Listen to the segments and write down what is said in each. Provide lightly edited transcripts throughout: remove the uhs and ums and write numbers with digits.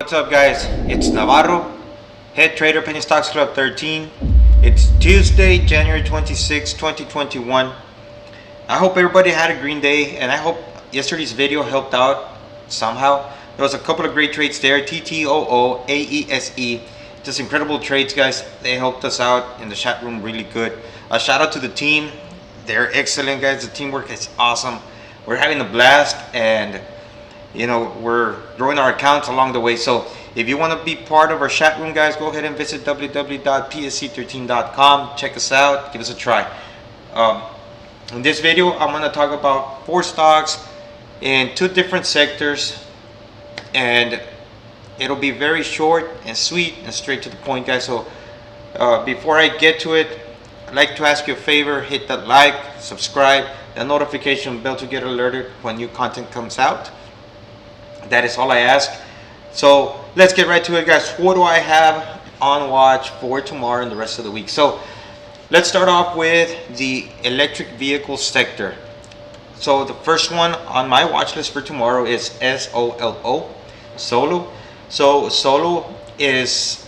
What's up, guys? It's Navarro, head trader, Penny Stocks Club 13. It's Tuesday, January 26, 2021. I hope everybody had a green day, and I hope yesterday's video helped out somehow. There was a couple of great trades there. TTOO, AESE, just incredible trades, guys. They helped us out in the chat room really good. A shout out to the team. They're excellent, guys. The teamwork is awesome. We're having a blast, and you know, we're growing our accounts along the way. So if you want to be part of our chat room, guys, go ahead and visit www.psc13.com. Check us out, give us a try. In this video, I'm going to talk about 4 stocks in 2 different sectors, and it'll be very short and sweet and straight to the point, guys. So before I get to it, I'd like to ask you a favor. Hit that like, subscribe, the notification bell to get alerted when new content comes out. That is all I ask. So let's get right to it, guys. What do I have on watch for tomorrow and the rest of the week? So let's start off with the electric vehicle sector. So the first one on my watch list for tomorrow is SOLO, Solo. So Solo is,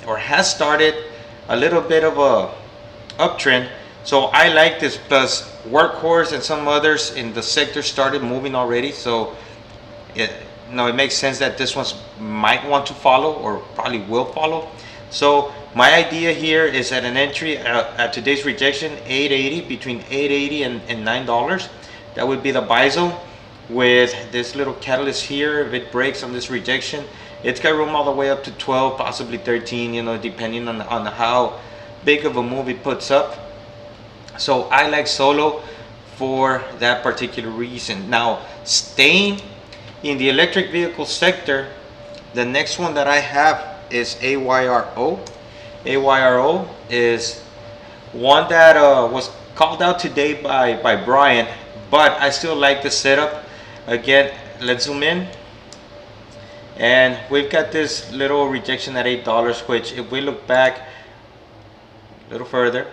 or has started a little bit of a uptrend. So I like this, plus Workhorse and some others in the sector started moving already. So it makes sense that this one might want to follow, or probably will follow. So my idea here is at an entry at today's rejection, 880, between 880 and $9. That would be the buy zone with this little catalyst here. If it breaks on this rejection, it's got room all the way up to 12, possibly 13, you know, depending on how big of a move it puts up. So I like Solo for that particular reason. Now, staying in the electric vehicle sector, the next one that I have is Ayro. Ayro is one that was called out today by Brian, but I still like the setup. Again, let's zoom in, and we've got this little rejection at $8, which if we look back a little further,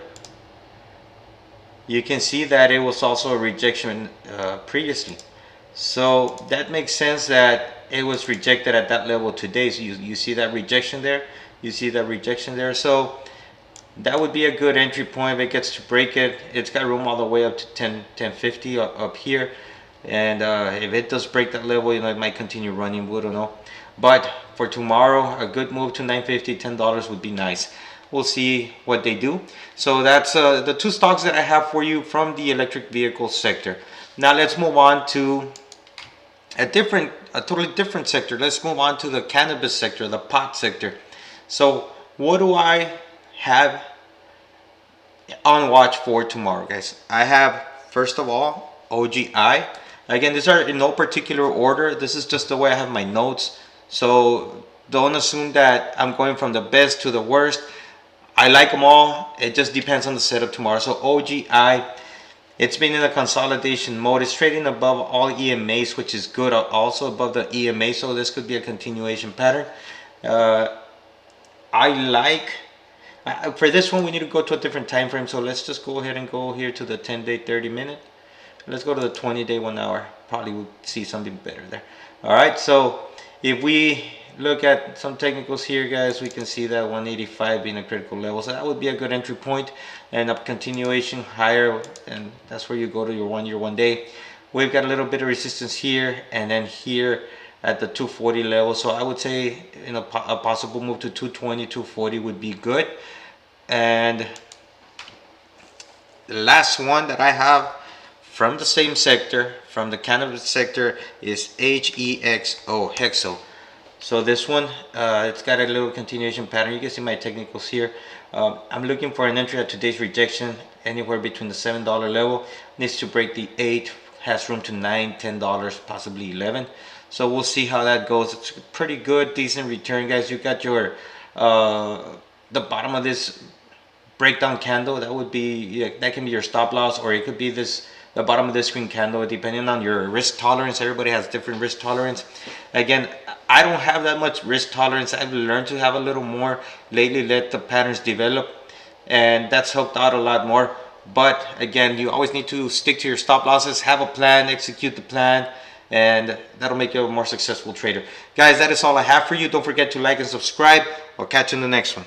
you can see that it was also a rejection previously. So that makes sense that it was rejected at that level today. So you see that rejection there, you see that rejection there. So that would be a good entry point. If it gets to break it, it's got room all the way up to 1050 up here. And if it does break that level, you know, it might continue running, we don't know. But for tomorrow, a good move to $9.50, $10 would be nice. We'll see what they do. So that's the 2 stocks that I have for you from the electric vehicle sector. Now let's move on to a totally different sector. Let's move on to the cannabis sector, the pot sector. So what do I have on watch for tomorrow, guys? I have, first of all, OGI. Again, these are in no particular order. This is just the way I have my notes. So don't assume that I'm going from the best to the worst. I like them all. It just depends on the setup tomorrow. So OGI, it's been in a consolidation mode. It's trading above all EMAs, which is good. Also above the EMA, so this could be a continuation pattern. I like, for this one, we need to go to a different time frame. So let's just go ahead and go here to the 10-day, 30-minute. Let's go to the 20-day, 1 hour. Probably we'll see something better there. All right, so if we look at some technicals here, guys, we can see that 185 being a critical level. So that would be a good entry point, and a continuation higher, and that's where you go to your 1 year, 1 day. We've got a little bit of resistance here, and then here at the 240 level. So I would say, you know, a possible move to 220, 240 would be good. And the last one that I have from the same sector, from the cannabis sector, is HEXO, Hexo. So this one, it's got a little continuation pattern. You can see my technicals here. I'm looking for an entry at today's rejection, anywhere between the $7 level. Needs to break the 8, has room to $9, $10, possibly 11. So we'll see how that goes. It's a pretty good, decent return, guys. You got your the bottom of this breakdown candle. That would be, yeah, that can be your stop loss, or it could be this, the bottom of this green candle, depending on your risk tolerance. Everybody has different risk tolerance. Again, I don't have that much risk tolerance. I've learned to have a little more lately, let the patterns develop, and that's helped out a lot more. But again, you always need to stick to your stop losses, have a plan, execute the plan, and that'll make you a more successful trader. Guys, that is all I have for you. Don't forget to like and subscribe. I'll catch you in the next one.